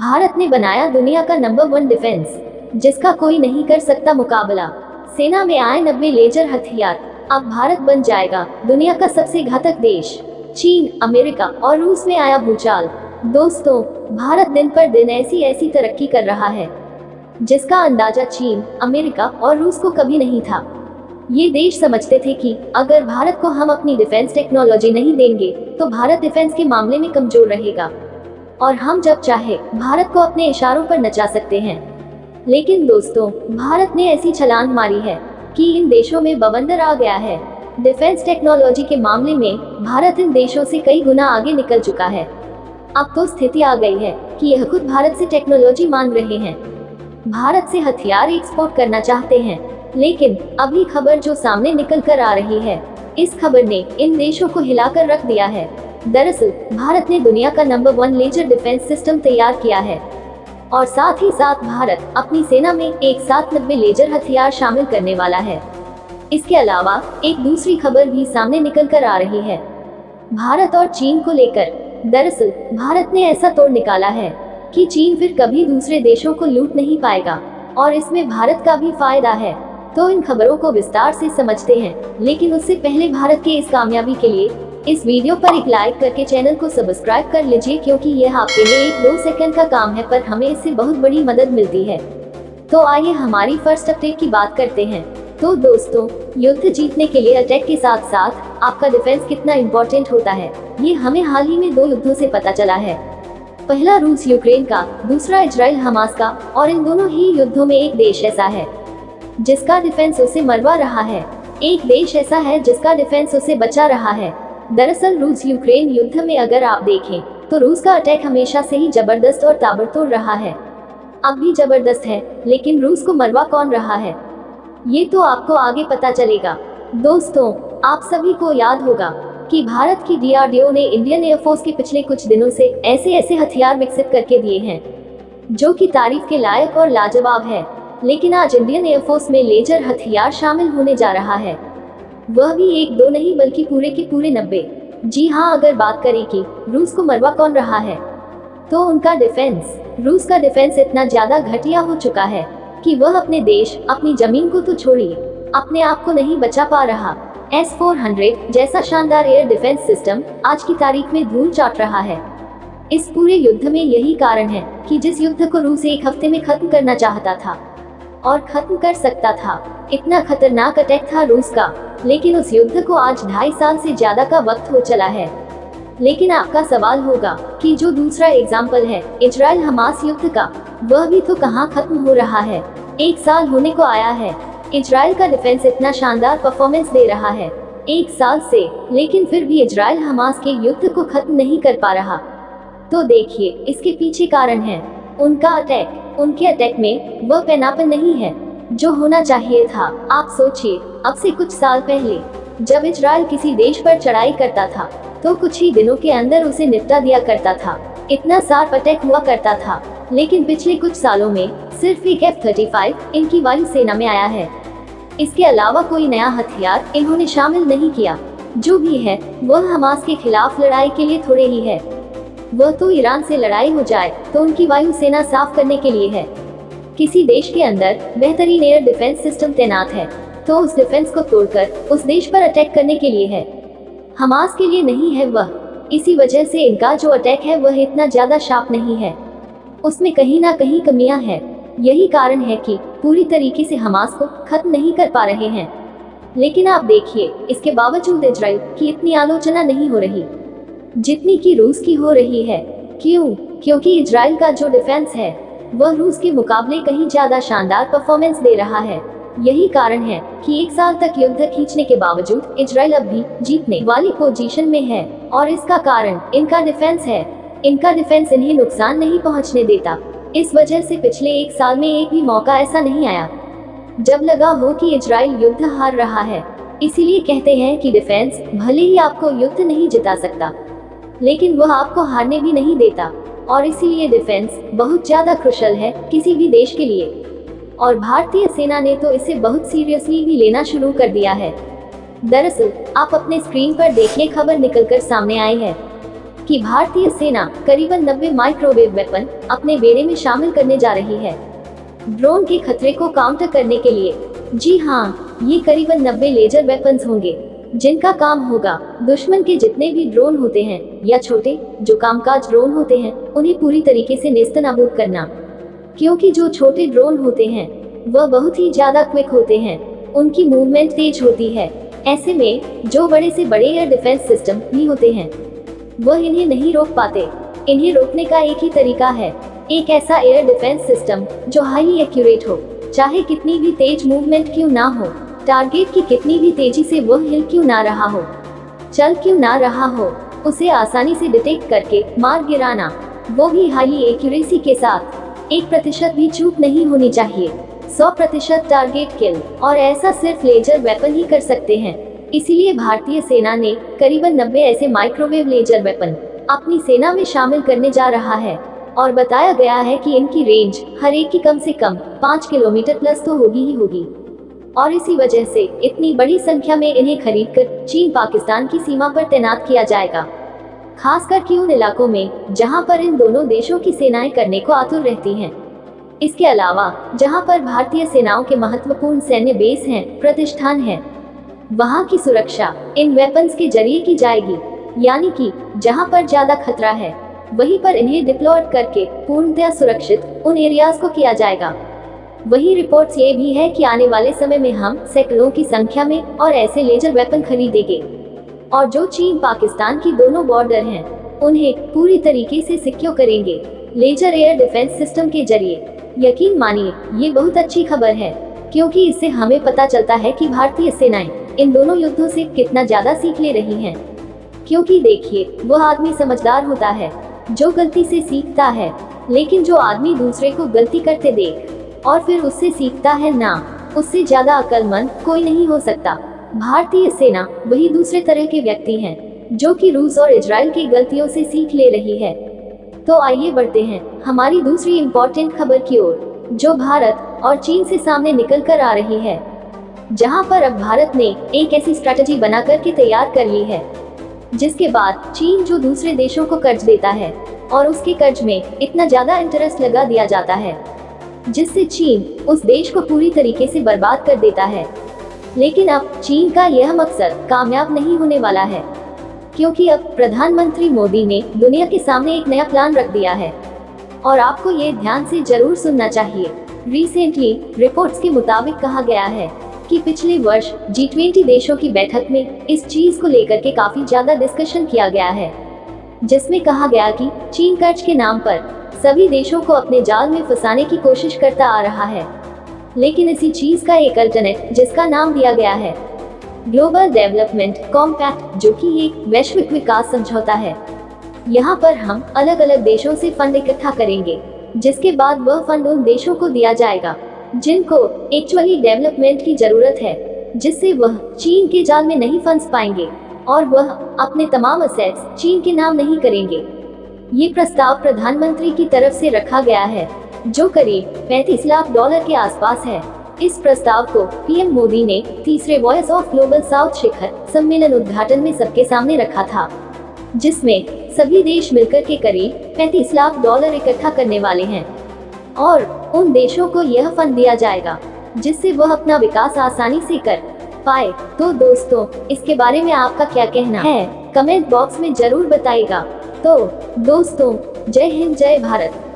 भारत ने बनाया दुनिया का नंबर 1 डिफेंस, जिसका कोई नहीं कर सकता मुकाबला। सेना में आए 90 लेजर हथियार। अब भारत बन जाएगा दुनिया का सबसे घातक देश। चीन, अमेरिका और रूस में आया भूचाल। दोस्तों, भारत दिन पर दिन ऐसी तरक्की कर रहा है जिसका अंदाजा चीन, अमेरिका और रूस को कभी नहीं था। ये देश समझते थे कि अगर भारत को हम अपनी डिफेंस टेक्नोलॉजी नहीं देंगे तो भारत डिफेंस के मामले में कमजोर रहेगा और हम जब चाहे भारत को अपने इशारों पर नचा सकते हैं। लेकिन दोस्तों, भारत ने ऐसी छलांग मारी है कि इन देशों में बवंडर आ गया है। डिफेंस टेक्नोलॉजी के मामले में भारत इन देशों से कई गुना आगे निकल चुका है। अब तो स्थिति आ गई है कि यह खुद भारत से टेक्नोलॉजी मांग रहे हैं, भारत से हथियार एक्सपोर्ट करना चाहते हैं। लेकिन अभी खबर जो सामने निकल कर आ रही है, इस खबर ने इन देशों को हिलाकर रख दिया है। दरअसल भारत ने दुनिया का नंबर 1 लेजर डिफेंस सिस्टम तैयार किया है और साथ ही साथ भारत अपनी सेना में एक साथ 90 लेजर हथियार शामिल करने वाला है। इसके अलावा एक दूसरी खबर भी सामने निकल कर आ रही है भारत और चीन को लेकर। दरअसल भारत ने ऐसा तोड़ निकाला है कि चीन फिर कभी दूसरे देशों को लूट नहीं पाएगा और इसमें भारत का भी फायदा है। तो इन खबरों को विस्तार से समझते हैं, लेकिन उससे पहले भारत के इस कामयाबी के लिए इस वीडियो पर एक लाइक करके चैनल को सब्सक्राइब कर लीजिए, क्योंकि यह आपके लिए 1-2 सेकंड का काम है, पर हमें इससे बहुत बड़ी मदद मिलती है। तो आइए हमारी फर्स्ट अपडेट की बात करते हैं। तो दोस्तों, युद्ध जीतने के लिए अटैक के साथ साथ आपका डिफेंस कितना इम्पोर्टेंट होता है, ये हमें हाल ही में 2 युद्धों से पता चला है। पहला रूस यूक्रेन का, दूसरा इजराइल हमास का। और इन दोनों ही युद्धों में एक देश ऐसा है जिसका डिफेंस उसे मरवा रहा है, एक देश ऐसा है जिसका डिफेंस उसे बचा रहा है। दरअसल रूस यूक्रेन युद्ध में अगर आप देखें तो रूस का अटैक हमेशा से ही जबरदस्त और ताबड़तोड़ रहा है, अब भी जबरदस्त है। लेकिन रूस को मरवा कौन रहा है, ये तो आपको आगे पता चलेगा। दोस्तों, आप सभी को याद होगा कि भारत की DRDO ने इंडियन एयरफोर्स के पिछले कुछ दिनों से ऐसे हथियार विकसित करके दिए हैं जो कि तारीफ के लायक और लाजवाब है। लेकिन आज इंडियन एयरफोर्स में लेजर हथियार शामिल होने जा रहा है, वह भी 1-2 नहीं बल्कि पूरे के पूरे 90। जी हाँ, अगर बात करें कि रूस को मरवा कौन रहा है, तो उनका डिफेंस। रूस का डिफेंस इतना ज्यादा घटिया हो चुका है कि वह अपने देश, अपनी जमीन को तो छोड़िए, अपने आप को नहीं बचा पा रहा। S-400 जैसा शानदार एयर डिफेंस सिस्टम आज की तारीख में धूल चाट रहा है। इस पूरे युद्ध में यही कारण है कि जिस युद्ध को रूस 1 हफ्ते में खत्म करना चाहता था और खत्म कर सकता था, इतना खतरनाक अटैक था रूस का, लेकिन उस युद्ध को आज 2.5 साल से ज्यादा का वक्त हो चला है। लेकिन आपका सवाल होगा कि जो दूसरा एग्जाम्पल है इजराइल हमास युद्ध का, वह भी तो कहाँ खत्म हो रहा है। 1 साल होने को आया है, इजराइल का डिफेंस इतना शानदार परफॉर्मेंस दे रहा है 1 साल से, लेकिन फिर भी इजराइल हमास के युद्ध को खत्म नहीं कर पा रहा। तो देखिए, इसके पीछे कारण है उनका अटैक। उनके अटैक में वह पैनापन नहीं है जो होना चाहिए था। आप सोचिए, अब से कुछ साल पहले जब इजराइल किसी देश पर चढ़ाई करता था तो कुछ ही दिनों के अंदर उसे निपटा दिया करता था, इतना शार्प अटैक हुआ करता था। लेकिन पिछले कुछ सालों में सिर्फ एक F-35 इनकी वायुसेना में आया है, इसके अलावा कोई नया हथियार इन्होंने शामिल नहीं किया। जो भी है वह हमास के खिलाफ लड़ाई के लिए थोड़े ही है, वह तो ईरान से लड़ाई हो जाए तो उनकी वायुसेना साफ करने के लिए है। किसी देश के अंदर बेहतरीन एयर डिफेंस सिस्टम तैनात है तो उस डिफेंस को तोड़कर उस देश पर अटैक करने के लिए है, हमास के लिए नहीं है वह। इसी वजह से इनका जो अटैक है वह इतना ज्यादा शार्प नहीं है, उसमें कहीं ना कहीं कमियां हैं। यही कारण है कि पूरी तरीके से हमास को खत्म नहीं कर पा रहे हैं। लेकिन आप देखिए, इसके बावजूद इजराइल की इतनी आलोचना नहीं हो रही जितनी कि रूस की हो रही है। क्यों? क्योंकि इजराइल का जो डिफेंस है वह रूस के मुकाबले कहीं ज्यादा शानदार परफॉर्मेंस दे रहा है। यही कारण है कि 1 साल तक युद्ध खींचने के बावजूद इजराइल अब भी जीतने वाली पोजीशन में है, और इसका कारण इनका डिफेंस है। इनका डिफेंस इन्हें नुकसान नहीं पहुंचने देता। इस वजह से पिछले 1 साल में एक भी मौका ऐसा नहीं आया जब लगा हो कि इजराइल युद्ध हार रहा है। इसीलिए कहते हैं कि डिफेंस भले ही आपको युद्ध नहीं जिता सकता, लेकिन वह आपको हारने भी नहीं देता, और इसीलिए डिफेंस बहुत ज्यादा क्रुशियल है किसी भी देश के लिए। और भारतीय सेना ने तो इसे बहुत सीरियसली भी लेना शुरू कर दिया है। दरअसल आप अपने स्क्रीन पर देखिए, खबर निकलकर सामने आई है कि भारतीय सेना करीबन 90 माइक्रोवेव वेपन अपने बेड़े में शामिल करने जा रही है ड्रोन के खतरे को काउंटर करने के लिए। जी हाँ, ये करीबन 90 लेजर वेपन्स होंगे जिनका काम होगा दुश्मन के जितने भी ड्रोन होते हैं या छोटे जो कामकाज ड्रोन होते हैं उन्हें पूरी तरीके से नेस्तनाबूद करना। क्योंकि जो छोटे ड्रोन होते हैं वह बहुत ही ज्यादा क्विक होते हैं, उनकी मूवमेंट तेज होती है। ऐसे में जो बड़े से बड़े एयर डिफेंस सिस्टम भी होते हैं वह इन्हें नहीं रोक पाते। इन्हें रोकने का एक ही तरीका है, एक ऐसा एयर डिफेंस सिस्टम जो हाईली एक्यूरेट हो, चाहे कितनी भी तेज मूवमेंट क्यों ना हो, टारगेट की कितनी भी तेजी से वह हिल क्यों ना रहा हो, चल क्यों ना रहा हो, उसे आसानी से डिटेक्ट करके मार गिराना, वो भी हाईली एक्यूरेसी के साथ। 1% भी चूक नहीं होनी चाहिए, 100% टारगेट किल, और ऐसा सिर्फ लेजर वेपन ही कर सकते हैं। इसीलिए भारतीय सेना ने करीबन 90 ऐसे माइक्रोवेव लेजर वेपन अपनी सेना में शामिल करने जा रहा है और बताया गया है कि इनकी रेंज हर एक की कम से कम 5 किलोमीटर प्लस तो होगी ही होगी। और इसी वजह से इतनी बड़ी संख्या में इन्हें खरीदकर चीन पाकिस्तान की सीमा पर तैनात किया जाएगा, खासकर कि उन इलाकों में जहां पर इन दोनों देशों की सेनाएं करने को आतुर रहती हैं। इसके अलावा जहां पर भारतीय सेनाओं के महत्वपूर्ण सैन्य बेस हैं, प्रतिष्ठान हैं, वहां की सुरक्षा इन वेपन्स के जरिए की जाएगी। यानी कि जहां पर ज्यादा खतरा है वहीं पर इन्हें डिप्लॉयड करके पूर्णतः सुरक्षित उन एरियाज को किया जाएगा। वही रिपोर्ट्स ये भी है कि आने वाले समय में हम सैकड़ों की संख्या में और ऐसे लेजर वेपन खरीदेंगे और जो चीन पाकिस्तान की दोनों बॉर्डर हैं उन्हें पूरी तरीके से सिक्योर करेंगे लेजर एयर डिफेंस सिस्टम के जरिए। यकीन मानिए ये बहुत अच्छी खबर है, क्योंकि इससे हमें पता चलता है कि भारतीय सेनाएं इन दोनों युद्धों से कितना ज्यादा सीख ले रही हैं। क्योंकि देखिए, वह आदमी समझदार होता है जो गलती से सीखता है, लेकिन जो आदमी दूसरे को गलती करते देख और फिर उससे सीखता है ना, उससे ज्यादा अक्लमंद कोई नहीं हो सकता। भारतीय सेना वही दूसरे तरह के व्यक्ति हैं जो कि रूस और इजराइल की गलतियों से सीख ले रही है। तो आइए बढ़ते हैं हमारी दूसरी इम्पोर्टेंट खबर की ओर, जो भारत और चीन से सामने निकल कर आ रही है, जहां पर अब भारत ने एक ऐसी स्ट्रैटेजी बना करके तैयार कर ली है जिसके बाद चीन जो दूसरे देशों को कर्ज देता है और उसके कर्ज में इतना ज्यादा इंटरेस्ट लगा दिया जाता है जिससे चीन उस देश को पूरी तरीके से बर्बाद कर देता है। लेकिन अब चीन का यह मकसद कामयाब नहीं होने वाला है, क्योंकि अब प्रधानमंत्री मोदी ने दुनिया के सामने एक नया प्लान रख दिया है और आपको ये ध्यान से जरूर सुनना चाहिए। रिसेंटली रिपोर्ट्स के मुताबिक कहा गया है कि पिछले वर्ष G20 देशों की बैठक में इस चीज को लेकर के काफी ज्यादा डिस्कशन किया गया है, जिसमें कहा गया कि चीन कर्ज के नाम पर सभी देशों को अपने जाल में फंसाने की कोशिश करता आ रहा है। लेकिन इसी चीज का एक अल्टरनेट जिसका नाम दिया गया है ग्लोबल डेवलपमेंट कॉम्पैक्ट, जो कि एक वैश्विक विकास समझौता है। यहाँ पर हम अलग अलग देशों से फंड इकट्ठा करेंगे, जिसके बाद वह फंड उन देशों को दिया जाएगा जिनको एक्चुअली डेवलपमेंट की जरूरत है, जिससे वह चीन के जाल में नहीं फंस पाएंगे और वह अपने तमाम असेट्स चीन के नाम नहीं करेंगे। ये प्रस्ताव प्रधानमंत्री की तरफ से रखा गया है, जो करीब $35 लाख के आसपास है। इस प्रस्ताव को पीएम मोदी ने तीसरे वॉइस ऑफ ग्लोबल साउथ शिखर सम्मेलन उद्घाटन में सबके सामने रखा था, जिसमें सभी देश मिलकर के करीब $35 लाख इकट्ठा करने वाले हैं और उन देशों को यह फंड दिया जाएगा जिससे वह अपना विकास आसानी से कर पाए। तो दोस्तों, इसके बारे में आपका क्या कहना है कमेंट बॉक्स में जरूर बताइएगा। तो दोस्तों, जय हिंद, जय भारत।